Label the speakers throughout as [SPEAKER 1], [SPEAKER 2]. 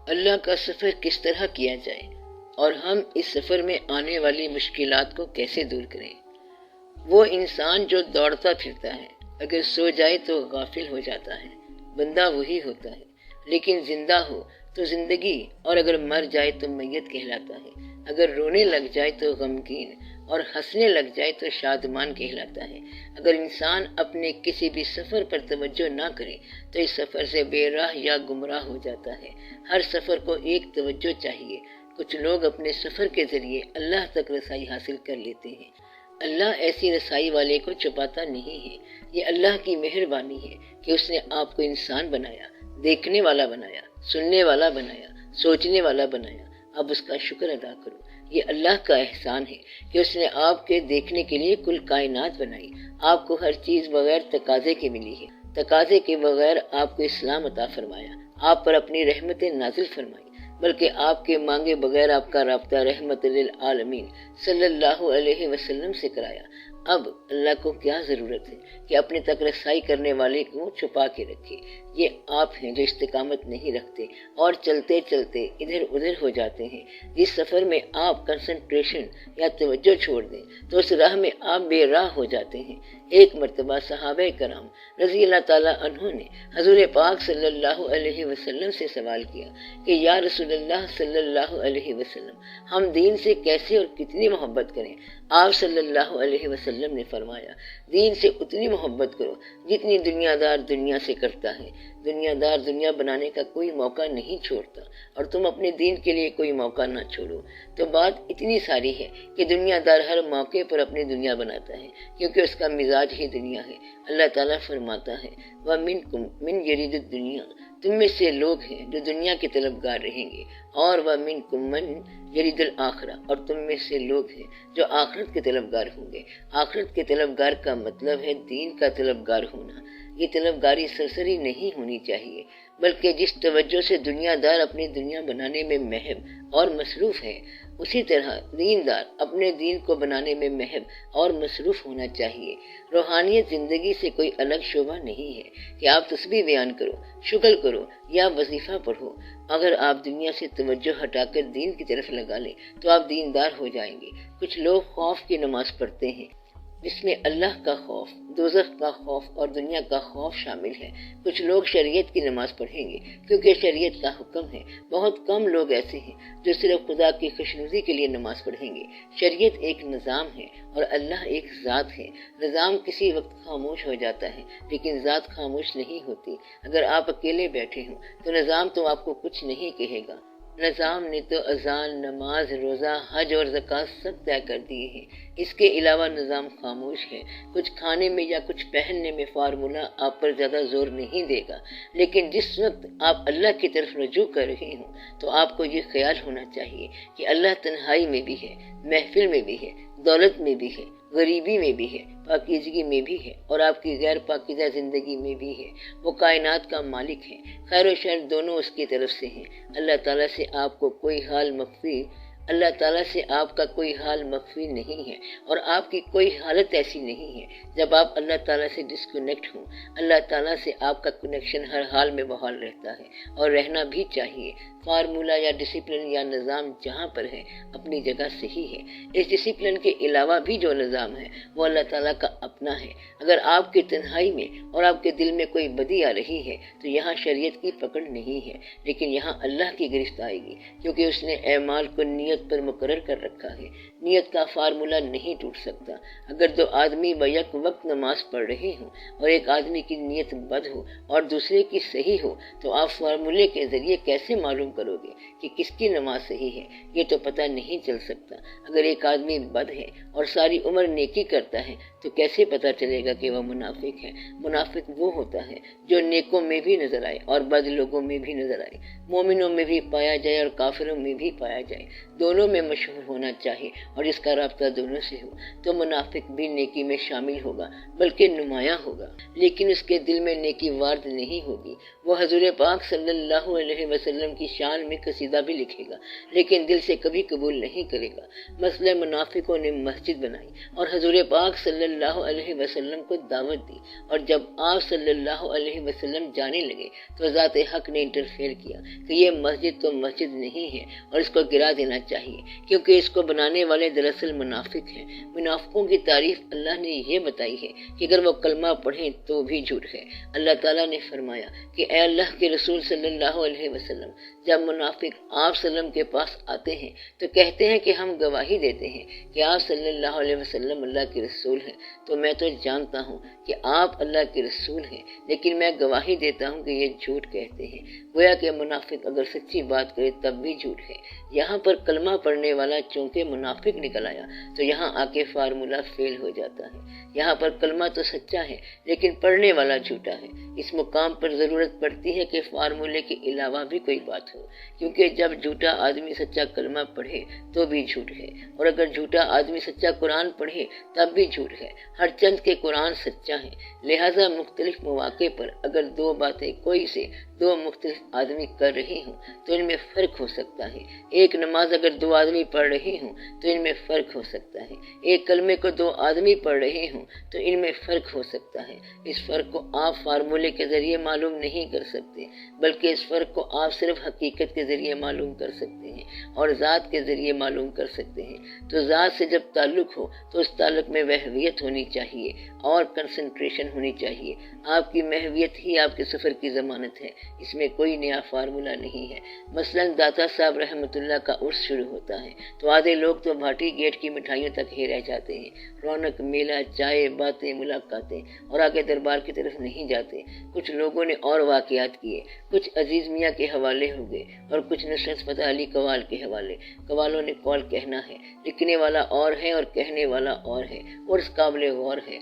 [SPEAKER 1] اللہ کا سفر کس طرح کیا جائے اور ہم اس سفر میں آنے والی مشکلات کو کیسے دور کریں۔ وہ انسان جو دوڑتا پھرتا ہے، اگر سو جائے تو غافل ہو جاتا ہے، بندہ وہی ہوتا ہے، لیکن زندہ ہو تو زندگی، اور اگر مر جائے تو میت کہلاتا ہے۔ اگر رونے لگ جائے تو غمگین، اور ہنسنے لگ جائے تو شادمان کہلاتا ہے۔ اگر انسان اپنے کسی بھی سفر پر توجہ نہ کرے تو اس سفر سے بے راہ یا گمراہ ہو جاتا ہے۔ ہر سفر کو ایک توجہ چاہیے۔ کچھ لوگ اپنے سفر کے ذریعے اللہ تک رسائی حاصل کر لیتے ہیں۔ اللہ ایسی رسائی والے کو چھپاتا نہیں ہے۔ یہ اللہ کی مہربانی ہے کہ اس نے آپ کو انسان بنایا، دیکھنے والا بنایا، سننے والا بنایا، سوچنے والا بنایا۔ اب اس کا شکر ادا کرو۔ یہ اللہ کا احسان ہے کہ اس نے آپ کے دیکھنے کے لیے کل کائنات بنائی۔ آپ کو ہر چیز بغیر تقاضے کے ملی ہے۔ تقاضے کے بغیر آپ کو اسلام عطا فرمایا، آپ پر اپنی رحمتیں نازل فرمائی، بلکہ آپ کے مانگے بغیر آپ کا رابطہ رحمت للعالمین صلی اللہ علیہ وسلم سے کرایا۔ اب اللہ کو کیا ضرورت ہے کہ اپنے تک رسائی کرنے والے کو چھپا کے رکھے۔ یہ آپ ہیں جو استقامت نہیں رکھتے اور چلتے چلتے ادھر ادھر ہو جاتے ہیں۔ جس سفر میں آپ کنسنٹریشن یا توجہ چھوڑ دیں تو اس راہ میں آپ بے راہ ہو جاتے ہیں۔ ایک مرتبہ صحابہ کرام رضی اللہ تعالیٰ عنہ نے حضور پاک صلی اللہ علیہ وسلم سے سوال کیا کہ یا رسول اللہ صلی اللہ علیہ وسلم، ہم دین سے کیسے اور کتنی محبت کریں؟ آپ صلی اللہ علیہ وسلم نے فرمایا، دین سے اتنی محبت کرو جتنی دنیا دار دنیا سے کرتا ہے۔ دنیا دار دنیا بنانے کا کوئی موقع نہیں چھوڑتا، اور تم اپنے دین کے لیے کوئی موقع نہ چھوڑو۔ تو بات اتنی ساری ہے کہ دنیا دار ہر موقع پر اپنی دنیا بناتا ہے، کیونکہ اس کا مزاج ہی دنیا ہے۔ اللہ تعالیٰ فرماتا ہے وَمِنْكُمْ مِنْ يَرِدُ الدُّنْيَا، تم میں سے لوگ ہیں جو دنیا کے طلبگار رہیں گے، اور وَمِنْكُمْ مَنْ يَرِدُ الْآخِرَةَ، اور تم میں سے لوگ ہیں جو آخرت کے طلبگار ہوں گے۔ آخرت کے طلبگار کا مطلب ہے دین کا طلبگار ہونا۔ یہ طلبگاری سرسری نہیں ہونی چاہیے، بلکہ جس توجہ سے دنیا دار اپنی دنیا بنانے میں مہم اور مصروف ہے، اسی طرح دیندار اپنے دین کو بنانے میں مہم اور مصروف ہونا چاہیے۔ روحانیت زندگی سے کوئی الگ شعبہ نہیں ہے کہ آپ تسبیح بیان کرو، شکر کرو یا وظیفہ پڑھو۔ اگر آپ دنیا سے توجہ ہٹا کر دین کی طرف لگا لیں تو آپ دیندار ہو جائیں گے۔ کچھ لوگ خوف کی نماز پڑھتے ہیں جس میں اللہ کا خوف، دوزخ کا خوف اور دنیا کا خوف شامل ہے۔ کچھ لوگ شریعت کی نماز پڑھیں گے کیونکہ شریعت کا حکم ہے۔ بہت کم لوگ ایسے ہیں جو صرف خدا کی خوشنودی کے لیے نماز پڑھیں گے۔ شریعت ایک نظام ہے اور اللہ ایک ذات ہے۔ نظام کسی وقت خاموش ہو جاتا ہے لیکن ذات خاموش نہیں ہوتی۔ اگر آپ اکیلے بیٹھے ہوں تو نظام تو آپ کو کچھ نہیں کہے گا۔ نظام نے تو اذان، نماز، روزہ، حج اور زکوٰۃ سب طے کر دیے ہیں۔ اس کے علاوہ نظام خاموش ہے۔ کچھ کھانے میں یا کچھ پہننے میں فارمولہ آپ پر زیادہ زور نہیں دے گا، لیکن جس وقت آپ اللہ کی طرف رجوع کر رہے ہوں تو آپ کو یہ خیال ہونا چاہیے کہ اللہ تنہائی میں بھی ہے، محفل میں بھی ہے، دولت میں بھی ہے، غریبی میں بھی ہے، پاکیزگی میں بھی ہے، اور آپ کی غیر پاکیزہ زندگی میں بھی ہے۔ وہ کائنات کا مالک ہے، خیر و شر دونوں اس کی طرف سے ہیں۔ اللہ تعالیٰ سے آپ کا کوئی حال مخفی نہیں ہے، اور آپ کی کوئی حالت ایسی نہیں ہے جب آپ اللہ تعالیٰ سے ڈسکنیکٹ ہوں۔ اللہ تعالیٰ سے آپ کا کنیکشن ہر حال میں بحال رہتا ہے اور رہنا بھی چاہیے۔ فارمولہ یا ڈسپلن یا نظام جہاں پر ہے اپنی جگہ صحیح ہے۔ اس ڈسپلن کے علاوہ بھی جو نظام ہے وہ اللہ تعالیٰ کا اپنا ہے۔ اگر آپ کی تنہائی میں اور آپ کے دل میں کوئی بدی آ رہی ہے تو یہاں شریعت کی پکڑ نہیں ہے، لیکن یہاں اللہ کی گرفت آئے گی، کیونکہ اس نے اعمال کو نیت پر مقرر کر رکھا ہے۔ نیت کا فارمولہ نہیں ٹوٹ سکتا۔ اگر دو آدمی بیک وقت نماز پڑھ رہے ہوں اور ایک آدمی کی نیت بد ہو اور دوسرے کی صحیح ہو تو آپ فارمولے کے ذریعے کیسے معلوم کرو گے کہ کس کی نماز صحیح ہے؟ یہ تو پتہ نہیں چل سکتا۔ اگر ایک آدمی بد ہے اور ساری عمر نیکی کرتا ہے تو کیسے پتہ چلے گا کہ وہ منافق ہے؟ منافق وہ ہوتا ہے جو نیکوں میں بھی نظر آئے اور بد لوگوں میں بھی نظر آئے، مومنوں میں بھی پایا جائے اور کافروں میں بھی پایا جائے، دونوں میں مشہور ہونا چاہیے اور جس کا رابطہ دونوں سے ہو تو منافق بھی نیکی میں شامل ہوگا بلکہ نمایاں ہوگا، لیکن اس کے دل میں نیکی وارد نہیں ہوگی۔ وہ حضور پاک صلی اللہ علیہ وسلم کی شان میں قصیدہ بھی لکھے گا لیکن دل سے کبھی قبول نہیں کرے گا۔ مثلا منافقوں نے مسجد بنائی اور حضور پاک صلی اللہ علیہ وسلم کو دعوت دی، اور جب آپ صلی اللہ علیہ وسلم جانے لگے تو ذات حق نے انٹرفیئر کیا کہ یہ مسجد تو مسجد نہیں ہے اور اس کو گرا دینا چاہیے، کیونکہ اس کو بنانے والے دراصل منافق ہیں۔ منافقوں کی تعریف اللہ نے یہ بتائی ہے کہ اگر وہ کلمہ پڑھیں تو بھی جھوٹ ہے۔ اللہ تعالیٰ نے فرمایا کہ اے اللہ کے رسول صلی اللہ علیہ وسلم، جب منافق آپ صلی اللہ علیہ وسلم کے پاس آتے ہیں تو کہتے ہیں کہ ہم گواہی دیتے ہیں کہ آپ صلی اللہ علیہ وسلم اللہ کے رسول ہیں، تو میں تو جانتا ہوں کہ آپ اللہ کے رسول ہیں، لیکن میں گواہی دیتا ہوں کہ یہ جھوٹ کہتے ہیں۔ گویا کہ منافق اگر سچی بات کرے تب بھی جھوٹ ہے۔ یہاں پر کلمہ پڑھنے والا چونکہ منافق نکل آیا تو یہاں آ کے فارمولہ فیل ہو جاتا ہے۔ یہاں پر کلمہ تو سچا ہے لیکن پڑھنے والا جھوٹا ہے۔ اس مقام پر ضرورت پڑتی ہے کہ فارمولے کے علاوہ بھی کوئی بات ہو، کیونکہ جب جھوٹا آدمی سچا کلمہ پڑھے تو بھی جھوٹ ہے، اور اگر جھوٹا آدمی سچا قرآن پڑھے تب بھی جھوٹ ہے۔ ہر چند کے قرآن سچا ہے، لہٰذا مختلف مواقع پر اگر دو باتیں کوئی سے دو مختلف آدمی کر رہے ہوں تو ان میں فرق ہو سکتا ہے۔ ایک نماز اگر دو آدمی پڑھ رہے ہوں تو ان میں فرق ہو سکتا ہے، ایک کلمے کو دو آدمی پڑھ رہے ہوں تو ان میں فرق ہو سکتا ہے۔ اس فرق کو آپ فارمولے کے ذریعے معلوم نہیں کر سکتے، بلکہ اس فرق کو آپ صرف حقیقت کے ذریعے معلوم کر سکتے ہیں اور ذات کے ذریعے معلوم کر سکتے ہیں۔ تو ذات سے جب تعلق ہو تو اس تعلق میں وحویت ہونی چاہیے اور کنسنٹریشن ہونی چاہیے۔ آپ کی محویت ہی آپ کے سفر کی ضمانت ہے، اس میں کوئی نیا فارمولہ نہیں ہے۔ مثلا داتا صاحب رحمۃ اللہ کا عرس شروع ہوتا ہے تو آدھے لوگ تو بھاٹی گیٹ کی مٹھائیوں تک ہی رہ جاتے ہیں، رونق، میلہ، چائے، باتیں، ملاقاتیں، اور آگے دربار کی طرف نہیں جاتے۔ کچھ لوگوں نے اور واقعات کیے، کچھ عزیز میاں کے حوالے ہو گئے اور کچھ نصرت فتح علی قوال کے حوالے۔ قوالوں نے قول کہنا ہے، لکھنے والا اور ہے اور کہنے والا اور ہے، اور اس قابل غور ہے۔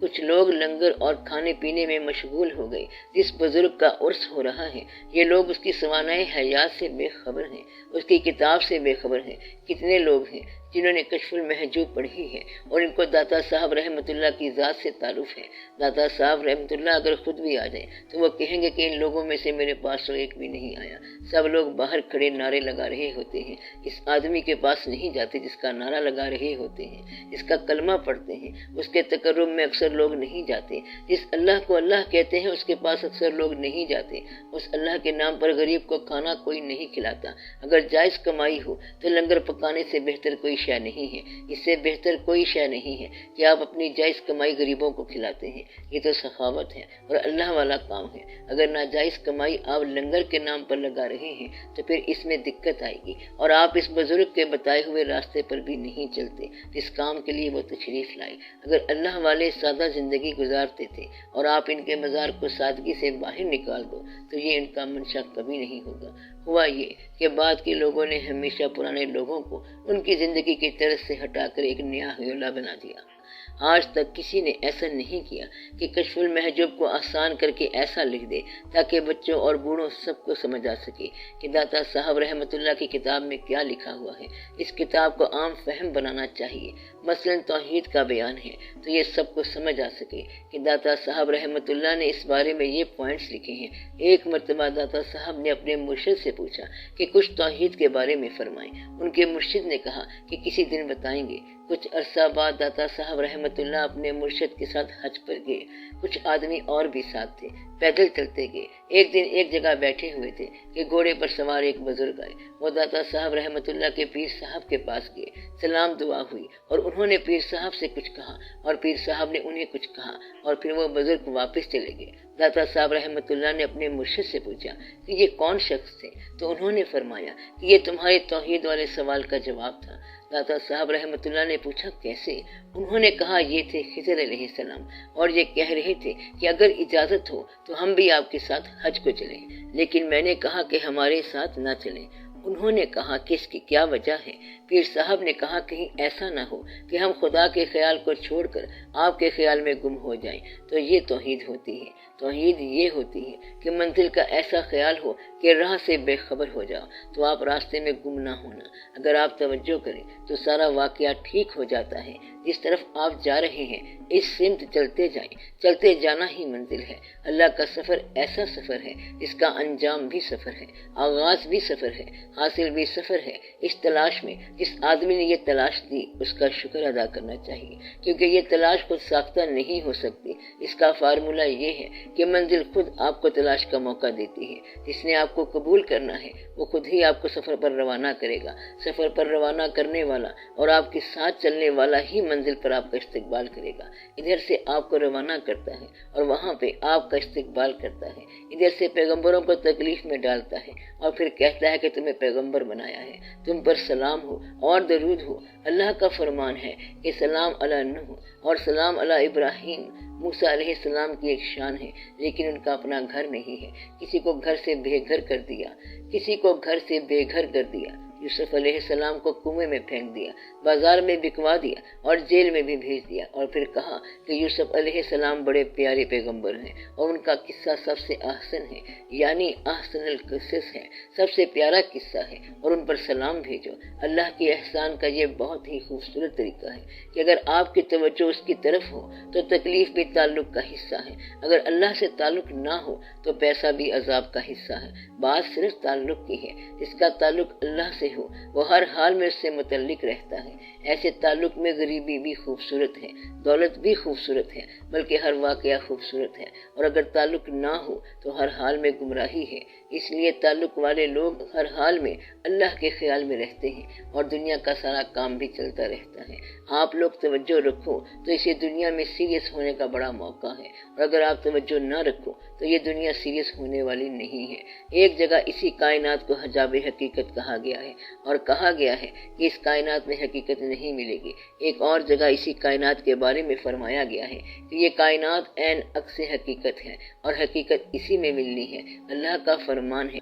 [SPEAKER 1] کچھ لوگ لنگر اور کھانے پینے میں مشغول ہو گئے۔ جس بزرگ کا عرس ہو رہا ہے یہ لوگ اس کی سوانح حیات سے بے خبر ہیں، اس کی کتاب سے بے خبر ہیں۔ کتنے لوگ ہیں جنہوں نے کشف المحجوب پڑھی ہے اور ان کو داتا صاحب رحمۃ اللہ کی ذات سے تعارف ہے۔ داتا صاحب رحمۃ اللہ اگر خود بھی آ جائیں تو وہ کہیں گے کہ ان لوگوں میں سے میرے پاس تو ایک بھی نہیں آیا۔ سب لوگ باہر کھڑے نعرے لگا رہے ہوتے ہیں، اس آدمی کے پاس نہیں جاتے جس کا نعرہ لگا رہے ہوتے ہیں، جس کا کلمہ پڑھتے ہیں، اس کے تقرب میں اکثر لوگ نہیں جاتے۔ جس اللہ کو اللہ کہتے ہیں اس کے پاس اکثر لوگ نہیں جاتے۔ اس اللہ کے نام پر غریب کو کھانا کوئی نہیں کھلاتا۔ اگر جائز کمائی ہو تو لنگر پکانے سے بہتر کوئی شے نہیں ہے، اس سے بہتر کوئی شے نہیں ہے کہ آپ اپنی جائز کمائی غریبوں کو کھلاتے ہیں۔ یہ تو سخاوت ہے اور اللہ والا کام ہے۔ اگر ناجائز کمائی آپ لنگر کے نام پر لگا رہے ہیں تو پھر اس میں دقت آئے گی، اور آپ اس بزرگ کے بتائے ہوئے راستے پر بھی نہیں چلتے جس کام کے لیے وہ تشریف لائے۔ اگر اللہ والے سادہ زندگی گزارتے تھے اور آپ ان کے مزار کو سادگی سے باہر نکال دو تو یہ ان کا منشا کبھی نہیں ہوگا۔ ہوا یہ کہ بعد کے لوگوں نے ہمیشہ پرانے لوگوں کو ان کی زندگی کی طرز سے ہٹا کر ایک نیا حیولہ بنا دیا۔ آج تک کسی نے ایسا نہیں کیا کہ کشف المحجوب کو آسان کر کے ایسا لکھ دے تاکہ بچوں اور بوڑھوں سب کو سمجھ آ سکے کہ داتا صاحب رحمۃ اللہ کی کتاب میں کیا لکھا ہوا ہے۔ اس کتاب کو عام فہم بنانا چاہیے۔ مثلا توحید کا بیان ہے تو یہ سب کو سمجھ آ سکے کہ داتا صاحب رحمۃ اللہ نے اس بارے میں یہ پوائنٹس لکھے ہیں۔ ایک مرتبہ داتا صاحب نے اپنے مرشد سے پوچھا کہ کچھ توحید کے بارے میں فرمائیں۔ ان کے مرشد نے کہا کہ کسی دن بتائیں گے۔ کچھ عرصہ بعد داتا صاحب رحمۃ اللہ اپنے مرشد کے ساتھ حج پر گئے۔ کچھ آدمی اور بھی ساتھ تھے، پیدل چلتے گئے۔ ایک دن ایک جگہ بیٹھے ہوئے تھے کہ گھوڑے پر سوار ایک بزرگ آئے۔ وہ داتا صاحب رحمۃ اللہ کے پیر صاحب کے پاس گئے، سلام دعا ہوئی اور انہوں نے پیر صاحب سے کچھ کہا اور پیر صاحب نے انہیں کچھ کہا اور پھر وہ بزرگ واپس چلے گئے۔ داتا صاحب رحمۃ اللہ نے اپنے مرشد سے پوچھا کہ یہ کون شخص تھے، تو انہوں نے فرمایا کہ یہ تمہارے توحید والے سوال کا جواب تھا۔ داتا صاحب رحمۃ اللہ نے پوچھا کیسے؟ انہوں نے کہا یہ تھے خضر علیہ السلام اور یہ کہہ رہے تھے کہ اگر اجازت ہو تو ہم بھی آپ کے ساتھ حج کو چلیں، لیکن میں نے کہا کہ ہمارے ساتھ نہ چلیں۔ انہوں نے کہا کہ اس کی کیا وجہ ہے؟ پیر صاحب نے کہا کہیں ایسا نہ ہو کہ ہم خدا کے خیال کو چھوڑ کر آپ کے خیال میں گم ہو جائیں، تو یہ توحید ہوتی ہے۔ توحید یہ ہوتی ہے کہ منزل کا ایسا خیال ہو کہ راہ سے بے خبر ہو جاؤ تو آپ راستے میں گم نہ ہونا۔ اگر آپ توجہ کریں تو سارا واقعہ ٹھیک ہو جاتا ہے۔ جس طرف آپ جا رہے ہیں اس سمت چلتے جائیں، چلتے جانا ہی منزل ہے۔ اللہ کا سفر ایسا سفر ہے جس کا انجام بھی سفر ہے، آغاز بھی سفر ہے، حاصل بھی سفر ہے۔ اس تلاش میں جس آدمی نے یہ تلاش دی اس کا شکر ادا کرنا چاہیے، کیونکہ یہ تلاش خود ساختہ نہیں ہو سکتی۔ اس کا فارمولہ یہ ہے کہ منزل خود آپ کو تلاش کا موقع دیتی ہے۔ جس نے آپ کو قبول کرنا ہے وہ خود ہی آپ کو سفر پر روانہ کرے گا۔ سفر پر روانہ کرنے والا اور آپ کے ساتھ چلنے والا ہی منزل پر آپ کا استقبال کرے گا۔ ادھر سے آپ کو روانہ کرتا ہے اور وہاں پہ آپ کا استقبال کرتا ہے۔ ادھر سے پیغمبروں کو تکلیف میں ڈالتا ہے اور پھر کہتا ہے کہ تمہیں پیغمبر بنایا ہے، تم پر سلام ہو اور درود ہو۔ اللہ کا فرمان ہے کہ سلام علی نوح اور سلام علی ابراہیم۔ موسیٰ علیہ السلام کی ایک شان ہے لیکن ان کا اپنا گھر نہیں ہے، کسی کو گھر سے بے گھر کر دیا، کسی کو گھر سے بے گھر کر دیا۔ یوسف علیہ السلام کو کنویں میں پھینک دیا، بازار میں بکوا دیا اور جیل میں بھی بھیج دیا، اور پھر کہا کہ یوسف علیہ السلام بڑے پیارے پیغمبر ہیں اور ان کا قصہ سب سے احسن ہے، یعنی احسن القصص ہے، سب سے پیارا قصہ ہے اور ان پر سلام بھیجو۔ اللہ کے احسان کا یہ بہت ہی خوبصورت طریقہ ہے کہ اگر آپ کی توجہ اس کی طرف ہو تو تکلیف بھی تعلق کا حصہ ہے، اگر اللہ سے تعلق نہ ہو تو پیسہ بھی عذاب کا حصہ ہے۔ بات صرف تعلق کی ہے، جس کا تعلق اللہ سے ہو وہ ہر حال میں اس سے متعلق رہتا ہے۔ ایسے تعلق میں غریبی بھی خوبصورت ہے، دولت بھی خوبصورت ہے، بلکہ ہر واقعہ خوبصورت ہے، اور اگر تعلق نہ ہو تو ہر حال میں گمراہی ہے۔ اس لیے تعلق والے لوگ ہر حال میں اللہ کے خیال میں رہتے ہیں اور دنیا کا سارا کام بھی چلتا رہتا ہے۔ آپ لوگ توجہ رکھو تو اسی دنیا میں سیریس ہونے کا بڑا موقع ہے، اور اگر آپ توجہ نہ رکھو تو یہ دنیا سیریس ہونے والی نہیں ہے۔ ایک جگہ اسی کائنات کو حجاب حقیقت کہا گیا ہے اور کہا گیا ہے کہ اس کائنات میں حقیقت نہیں ملے گی۔ ایک اور جگہ اسی کائنات کے بارے میں فرمایا گیا ہے کہ یہ کائنات عین عکس حقیقت ہے اور حقیقت اسی میں ملنی ہے۔ اللہ کا فرمان ہے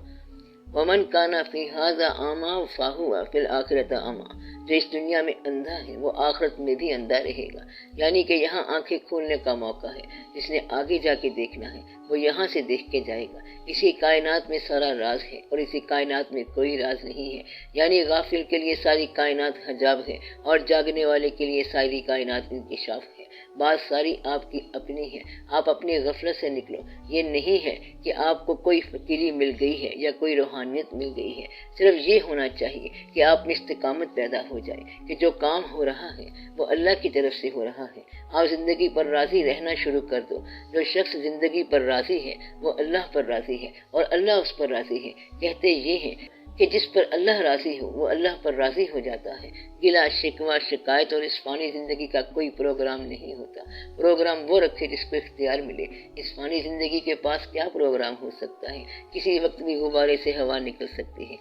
[SPEAKER 1] وَمَنْ كَانَ فِي هَذَا أَعْمَىٰ فَهُوَ فِي الْآخِرَةِ أَعْمَىٰ، جو اس دنیا میں اندھا ہے وہ آخرت میں بھی اندھا رہے گا، یعنی کہ یہاں آنکھیں کھولنے کا موقع ہے۔ جس نے آگے جا کے دیکھنا ہے وہ یہاں سے دیکھ کے جائے گا۔ اسی کائنات میں سارا راز ہے اور اسی کائنات میں کوئی راز نہیں ہے، یعنی غافل کے لیے ساری کائنات حجاب ہے اور جاگنے والے کے لیے ساری کائنات انکشاف ہے۔ بات ساری آپ کی اپنی ہے، آپ اپنی غفلت سے نکلو۔ یہ نہیں ہے کہ آپ کو کوئی فقیری مل گئی ہے یا کوئی روحانیت مل گئی ہے، صرف یہ ہونا چاہیے کہ آپ میں استقامت پیدا ہو جائے کہ جو کام ہو رہا ہے وہ اللہ کی طرف سے ہو رہا ہے۔ آپ زندگی پر راضی رہنا شروع کر دو۔ جو شخص زندگی پر راضی ہے وہ اللہ پر راضی ہے اور اللہ اس پر راضی ہے۔ کہتے یہ ہیں کہ جس پر اللہ راضی ہو وہ اللہ پر راضی ہو جاتا ہے۔ گلا شکوہ شکایت اور اس فانی زندگی کا کوئی پروگرام نہیں ہوتا۔ پروگرام وہ رکھے جس کو اختیار ملے۔ اس فانی زندگی کے پاس کیا پروگرام ہو سکتا ہے؟ کسی وقت بھی غبارے سے ہوا نکل سکتی ہے۔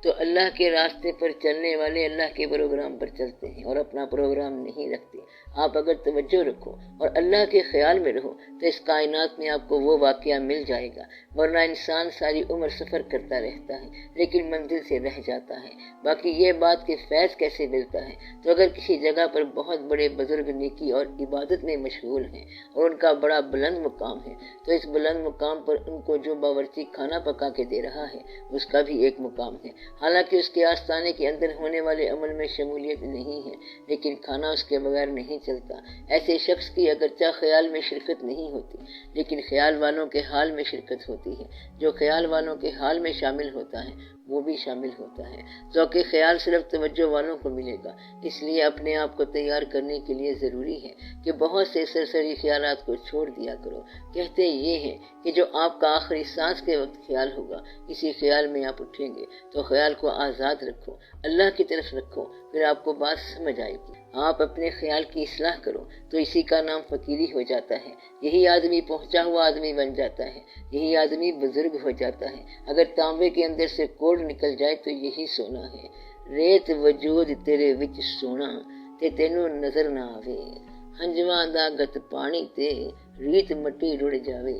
[SPEAKER 1] تو اللہ کے راستے پر چلنے والے اللہ کے پروگرام پر چلتے ہیں اور اپنا پروگرام نہیں رکھتے۔ آپ اگر توجہ رکھو اور اللہ کے خیال میں رہو تو اس کائنات میں آپ کو وہ واقعہ مل جائے گا، ورنہ انسان ساری عمر سفر کرتا رہتا ہے لیکن منزل سے رہ جاتا ہے۔ باقی یہ بات کہ فیض کیسے ملتا ہے، تو اگر کسی جگہ پر بہت بڑے بزرگ نیکی اور عبادت میں مشغول ہیں اور ان کا بڑا بلند مقام ہے تو اس بلند مقام پر ان کو جو باورچی کھانا پکا کے دے رہا ہے اس کا بھی ایک مقام ہے، حالانکہ اس کے آستانے کے اندر ہونے والے عمل میں شمولیت نہیں ہے، لیکن کھانا اس کے بغیر نہیں چلتا۔ ایسے شخص کی اگرچہ خیال میں شرکت نہیں ہوتی لیکن خیال والوں کے حال میں شرکت ہوتی ہے۔ جو خیال والوں کے حال میں شامل ہوتا ہے وہ بھی شامل ہوتا ہے۔ ذوق خیال صرف توجہ والوں کو ملے گا، اس لیے اپنے آپ کو تیار کرنے کے لیے ضروری ہے کہ بہت سے سرسری خیالات کو چھوڑ دیا کرو۔ کہتے یہ ہیں کہ جو آپ کا آخری سانس کے وقت خیال ہوگا اسی خیال میں آپ اٹھیں گے، تو خیال کو آزاد رکھو، اللہ کی طرف رکھو، پھر آپ کو بات سمجھ آئے گی۔ آپ اپنے خیال کی اصلاح کرو تو اسی کا نام فقیری ہو جاتا ہے۔ یہی آدمی پہنچا ہوا آدمی بن جاتا ہے، یہی آدمی بزرگ ہو جاتا ہے۔ اگر تانبے کے اندر سے کوڑ نکل جائے تو یہی سونا ہے۔ ریت وجود تیرے وچ سونا تے تینوں نظر نہ آوے، ہنجواں دا گت پانی تے ریت مٹی رڑ جاوے۔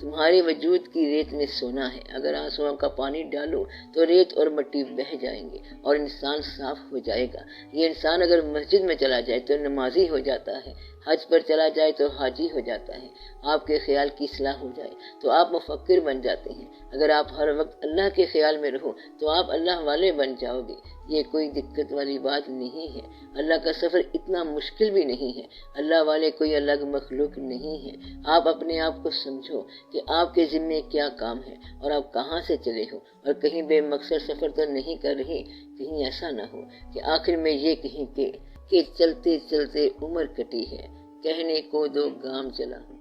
[SPEAKER 1] تمہارے وجود کی ریت میں سونا ہے، اگر آنسوؤں کا پانی ڈالو تو ریت اور مٹی بہہ جائیں گے اور انسان صاف ہو جائے گا۔ یہ انسان اگر مسجد میں چلا جائے تو نمازی ہو جاتا ہے، حج پر چلا جائے تو حاجی ہو جاتا ہے، آپ کے خیال کی اصلاح ہو جائے تو آپ مفکر بن جاتے ہیں، اگر آپ ہر وقت اللہ کے خیال میں رہو تو آپ اللہ والے بن جاؤ گے۔ یہ کوئی دقت والی بات نہیں ہے، اللہ کا سفر اتنا مشکل بھی نہیں ہے، اللہ والے کوئی الگ مخلوق نہیں ہے۔ آپ اپنے آپ کو سمجھو کہ آپ کے ذمے کیا کام ہے اور آپ کہاں سے چلے ہو، اور کہیں بے مقصد سفر تو نہیں کر رہے، کہیں ایسا نہ ہو کہ آخر میں یہ کہیں کہ چلتے چلتے عمر کٹی ہے، کہنے کو دو گام چلا ہوں۔